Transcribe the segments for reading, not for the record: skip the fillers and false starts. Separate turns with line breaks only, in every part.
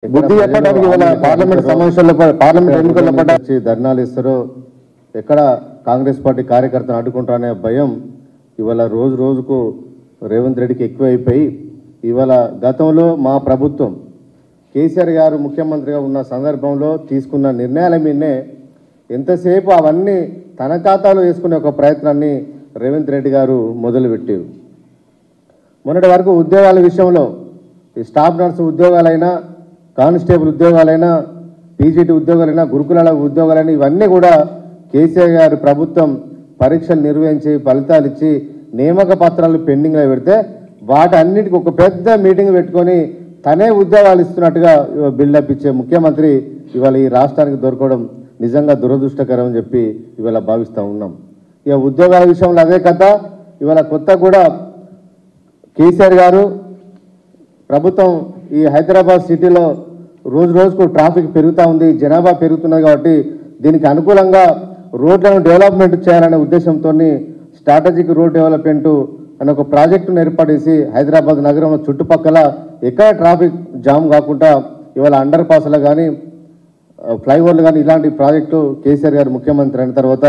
బుద్ధి చెప్పడానికి ఇవాళ పార్లమెంట్ సమావేశాల్లో పార్లమెంట్ ఎన్నికల్లో వచ్చి ధర్నాలు ఇస్తారో ఎక్కడ కాంగ్రెస్ పార్టీ కార్యకర్తను అడ్డుకుంటారనే భయం ఇవాళ రోజు రోజుకు రేవంత్ రెడ్డికి ఎక్కువైపోయి ఇవాళ గతంలో మా ప్రభుత్వం కేసీఆర్ గారు ముఖ్యమంత్రిగా ఉన్న సందర్భంలో తీసుకున్న నిర్ణయాల మీదనే ఎంతసేపు అవన్నీ తన ఖాతాలో వేసుకునే ఒక ప్రయత్నాన్ని రేవంత్ రెడ్డి గారు మొదలుపెట్టారు. మొన్నటి వరకు ఉద్యోగాల విషయంలో ఈ స్టాఫ్ నర్సు ఉద్యోగాలైనా కానిస్టేబుల్ ఉద్యోగాలైనా పీజీటీ ఉద్యోగాలైనా గురుకులాల ఉద్యోగాలైనా ఇవన్నీ కూడా కేసీఆర్ గారి ప్రభుత్వం పరీక్షలు నిర్వహించి ఫలితాలు ఇచ్చి నియామక పత్రాలు పెండింగ్లో పెడితే వాటన్నిటికీ ఒక పెద్ద మీటింగ్ పెట్టుకొని తనే ఉద్యోగాలు ఇస్తున్నట్టుగా బిల్డప్ ఇచ్చే ముఖ్యమంత్రి ఇవాళ ఈ రాష్ట్రానికి దొరకడం నిజంగా దురదృష్టకరం అని చెప్పి ఇవాళ భావిస్తూ ఉన్నాం. ఇక ఉద్యోగాల విషయంలో అదే కథ. ఇవాళ కొత్త కూడా కేసీఆర్ గారు ప్రభుత్వం ఈ హైదరాబాద్ సిటీలో రోజు రోజుకు ట్రాఫిక్ పెరుగుతూ ఉంది, జనాభా పెరుగుతున్నది. కాబట్టి దీనికి అనుకూలంగా రోడ్లను డెవలప్మెంట్ చేయాలనే ఉద్దేశంతో స్ట్రాటజిక్ రోడ్ డెవలప్మెంట్ అనే ఒక ప్రాజెక్టును ఏర్పాటు చేసి హైదరాబాద్ నగరంలో చుట్టుపక్కల ఎక్కడ ట్రాఫిక్ జామ్ కాకుండా ఇవాళ అండర్ పాస్లు కానీ ఫ్లైఓవర్లు కానీ ఇలాంటి ప్రాజెక్టు కేసీఆర్ గారు ముఖ్యమంత్రి అయిన తర్వాత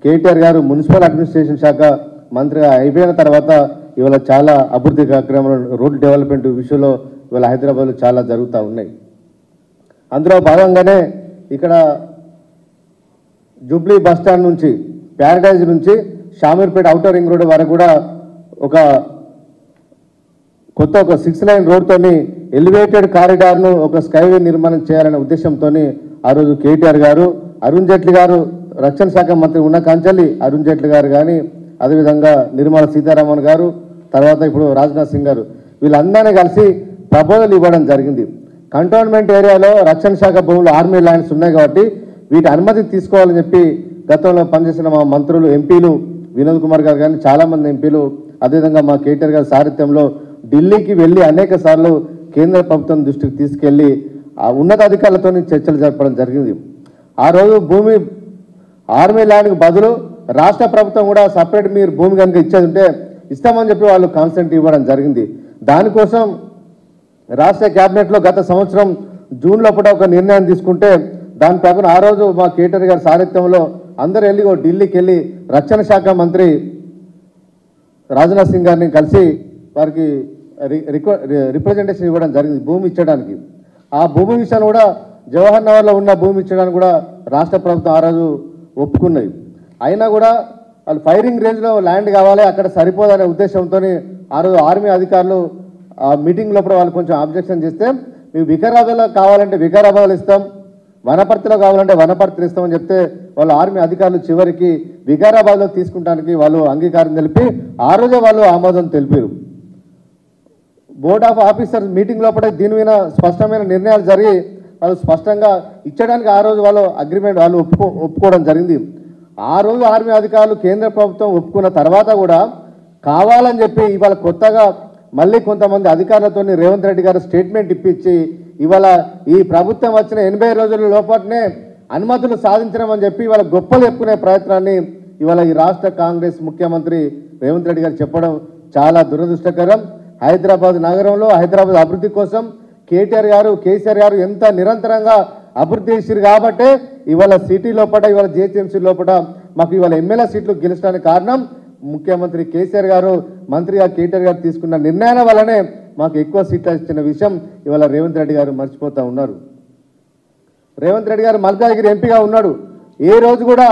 కేటీఆర్ గారు మున్సిపల్ అడ్మినిస్ట్రేషన్ శాఖ మంత్రిగా అయిపోయిన తర్వాత ఇవాళ చాలా అభివృద్ధి కార్యక్రమాలు రోడ్ డెవలప్మెంట్ విషయంలో ఇవాళ హైదరాబాద్లో చాలా జరుగుతూ ఉన్నాయి. అందులో భాగంగానే ఇక్కడ జూబ్లీ బస్టాండ్ నుంచి ప్యారడైజ్ నుంచి షామీర్పేట ఔటర్ రింగ్ రోడ్ వరకు కూడా ఒక 6 లైన్ రోడ్తోని ఎలివేటెడ్ కారిడార్ను ఒక స్కైవే నిర్మాణం చేయాలనే ఉద్దేశంతో ఆ రోజు కేటీఆర్ గారు, అరుణ్ జైట్లీ గారు రక్షణ శాఖ మంత్రి ఉన్న కాంచెల్లి అరుణ్ జైట్లీ గారు కానీ అదేవిధంగా నిర్మలా సీతారామన్ గారు తర్వాత ఇప్పుడు రాజ్నాథ్ సింగ్ గారు వీళ్ళందరినీ కలిసి ప్రపోజల్ ఇవ్వడం జరిగింది. కంటోన్మెంట్ ఏరియాలో రక్షణ శాఖ భూములు ఆర్మీ ల్యాండ్స్ ఉన్నాయి కాబట్టి వీటి అనుమతి తీసుకోవాలని చెప్పి గతంలో పనిచేసిన మా మంత్రులు ఎంపీలు వినోద్ కుమార్ గారు కానీ చాలామంది ఎంపీలు అదేవిధంగా మా కేటీఆర్ గారి సారథ్యంలో ఢిల్లీకి వెళ్ళి అనేక సార్లు కేంద్ర ప్రభుత్వం దృష్టికి తీసుకెళ్లి ఆ ఉన్నతాధికారులతో చర్చలు జరపడం జరిగింది. ఆ రోజు భూమి ఆర్మీ ల్యాండ్కి బదులు రాష్ట్ర ప్రభుత్వం కూడా సపరేట్ మీరు భూమి కనుక ఇచ్చేది ఉంటే ఇస్తామని చెప్పి వాళ్ళు కాన్సెంట్ ఇవ్వడం జరిగింది. దానికోసం రాష్ట్ర క్యాబినెట్లో గత సంవత్సరం జూన్ లోపల ఒక నిర్ణయం తీసుకుంటే దాని ప్రకారం ఆ రోజు మా కేటీఆర్ గారి సారథ్యంలో అందరూ వెళ్ళి ఢిల్లీకి వెళ్ళి రక్షణ శాఖ మంత్రి రాజ్నాథ్ సింగ్ గారిని కలిసి వారికి రిప్రజెంటేషన్ ఇవ్వడం జరిగింది భూమి ఇచ్చడానికి. ఆ భూమి విషయాన్ని కూడా జవహర్ నగర్లో ఉన్న భూమి ఇచ్చడానికి కూడా రాష్ట్ర ప్రభుత్వం ఆ రోజు ఒప్పుకున్నది. అయినా కూడా వాళ్ళు ఫైరింగ్ రేంజ్లో ల్యాండ్ కావాలి అక్కడ సరిపోదనే ఉద్దేశంతో ఆ రోజు ఆర్మీ అధికారులు ఆ మీటింగ్ లోపల వాళ్ళు కొంచెం అబ్జెక్షన్ చేస్తే మేము వికారాబాద్లో కావాలంటే వికారాబాద్లో ఇస్తాం, వనపర్తిలో కావాలంటే వనపర్తిలో ఇస్తామని చెప్తే వాళ్ళు ఆర్మీ అధికారులు చివరికి వికారాబాద్లో తీసుకుంటానికి వాళ్ళు అంగీకారం తెలిపి ఆ రోజే వాళ్ళు ఆమోదం తెలిపారు. బోర్డ్ ఆఫ్ ఆఫీసర్స్ మీటింగ్ లోపల దీని మీద స్పష్టమైన నిర్ణయాలు జరిగి వాళ్ళు స్పష్టంగా ఇచ్చడానికి ఆ రోజు వాళ్ళు అగ్రిమెంట్ వాళ్ళు ఒప్పుకోవడం జరిగింది. ఆ రోజు ఆర్మీ అధికారులు కేంద్ర ప్రభుత్వం ఒప్పుకున్న తర్వాత కూడా కావాలని చెప్పి ఇవాళ కొత్తగా మళ్ళీ కొంతమంది అధికారులతో రేవంత్ రెడ్డి గారు స్టేట్మెంట్ ఇప్పించి ఇవాళ ఈ ప్రభుత్వం వచ్చిన 80 రోజుల లోపలనే అనుమతులు సాధించడం అని చెప్పి ఇవాళ గొప్పలు చెప్పుకునే ప్రయత్నాన్ని ఇవాళ ఈ రాష్ట్ర కాంగ్రెస్ ముఖ్యమంత్రి రేవంత్ రెడ్డి గారు చెప్పడం చాలా దురదృష్టకరం. హైదరాబాద్ నగరంలో హైదరాబాద్ అభివృద్ధి కోసం కేటీఆర్ గారు కేసీఆర్ గారు ఎంత నిరంతరంగా అభివృద్ధి చేశారు కాబట్టే ఇవాళ సిటీ లోపల ఇవాళ జిహెచ్ఎంసీ లోపల మాకు ఇవాళ ఎమ్మెల్యే సీట్లు గెలిచడానికి కారణం ముఖ్యమంత్రి కేసీఆర్ గారు మంత్రిగా కేటీఆర్ గారు తీసుకున్న నిర్ణయాల వల్లనే మాకు ఎక్కువ సీట్లు ఇచ్చిన విషయం ఇవాళ రేవంత్ రెడ్డి గారు మర్చిపోతూ ఉన్నారు. రేవంత్ రెడ్డి గారు మల్కాజ్గిరి ఎంపీగా ఉన్నాడు. ఏ రోజు కూడా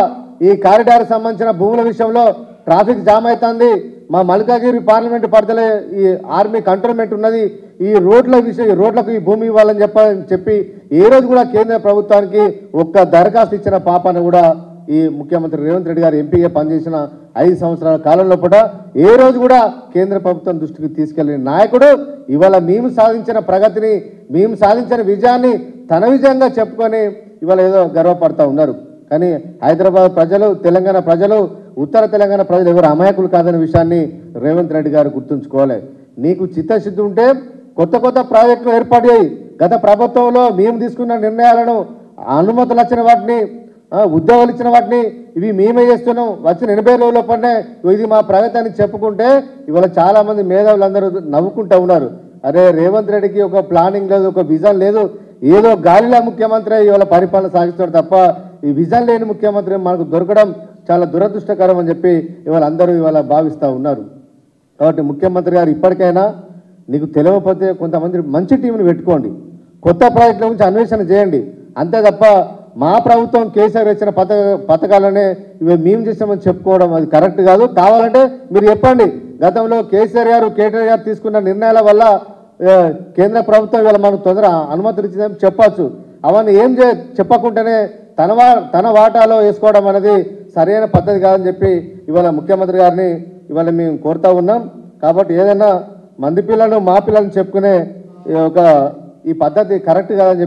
ఈ కారిడార్ సంబంధించిన భూముల విషయంలో ట్రాఫిక్ జామ్ అవుతుంది, మా మల్కాజ్గిరి పార్లమెంటు పరిధిలో ఈ ఆర్మీ కంట్రోల్మెంట్ ఉన్నది, ఈ రోడ్లకు ఈ భూమి ఇవ్వాలని చెప్పి ఏ రోజు కూడా కేంద్ర ప్రభుత్వానికి ఒక్క దరఖాస్తు ఇచ్చిన పాపాన్ని కూడా ఈ ముఖ్యమంత్రి రేవంత్ రెడ్డి గారు ఎంపీగా పనిచేసిన 5 సంవత్సరాల కాలంలో కూడా ఏ రోజు కూడా కేంద్ర ప్రభుత్వం దృష్టికి తీసుకెళ్లిన నాయకుడు ఇవాళ మేము సాధించిన ప్రగతిని మేము సాధించిన విజయాన్ని తన విజయంగా చెప్పుకొని ఇవాళ ఏదో గర్వపడతా ఉన్నారు. కానీ హైదరాబాద్ ప్రజలు తెలంగాణ ప్రజలు ఉత్తర తెలంగాణ ప్రజలు ఎవరు అమాయకులు కాదనే విషయాన్ని రేవంత్ రెడ్డి గారు గుర్తుంచుకోవాలి. నీకు చిత్తశుద్ధి ఉంటే కొత్త ప్రాజెక్టులు ఏర్పాటు చేయి. గత ప్రభుత్వంలో మేము తీసుకున్న నిర్ణయాలను అనుమతులు వచ్చిన వాటిని ఉద్యోగాలు ఇచ్చిన వాటిని ఇవి మేమే చేస్తున్నాం వచ్చిన 80 రోజుల పనే ఇది మా ప్రగతి అని చెప్పుకుంటే ఇవాళ చాలామంది మేధావులందరూ నవ్వుకుంటూ ఉన్నారు. అరే రేవంత్ రెడ్డికి ఒక ప్లానింగ్ లేదు, ఒక విజన్ లేదు, ఏదో గాలిలో ముఖ్యమంత్రి ఇవాళ పరిపాలన సాగిస్తాడు తప్ప ఈ విజన్ లేని ముఖ్యమంత్రి మనకు దొరకడం చాలా దురదృష్టకరం అని చెప్పి ఇవాళ అందరూ ఇవాళ భావిస్తూ ఉన్నారు. కాబట్టి ముఖ్యమంత్రి గారు ఇప్పటికైనా నీకు తెలియకపోతే కొంతమంది మంచి టీంని పెట్టుకోండి, కొత్త ప్రాజెక్టుల గురించి అన్వేషణ చేయండి. అంతే తప్ప మా ప్రభుత్వం కేసీఆర్ ఇచ్చిన పథకాలనే ఇవి మేము చేసామని చెప్పుకోవడం అది కరెక్ట్ కాదు. కావాలంటే మీరు చెప్పండి, గతంలో కేసీఆర్ గారు కేటీఆర్ గారు తీసుకున్న నిర్ణయాల వల్ల కేంద్ర ప్రభుత్వం ఇవాళ మనకు తొందర అనుమతులు ఇచ్చిందని చెప్పచ్చు. అవన్నీ ఏం చెప్పకుండానే తన వాటాలో వేసుకోవడం అనేది సరైన పద్ధతి కాదని చెప్పి ఇవాళ ముఖ్యమంత్రి గారిని ఇవాళ మేము కోరుతా ఉన్నాం. కాబట్టి ఏదైనా మంది పిల్లలు మా పిల్లలను చెప్పుకునే ఈ పద్ధతి కరెక్ట్ కాదని చెప్పి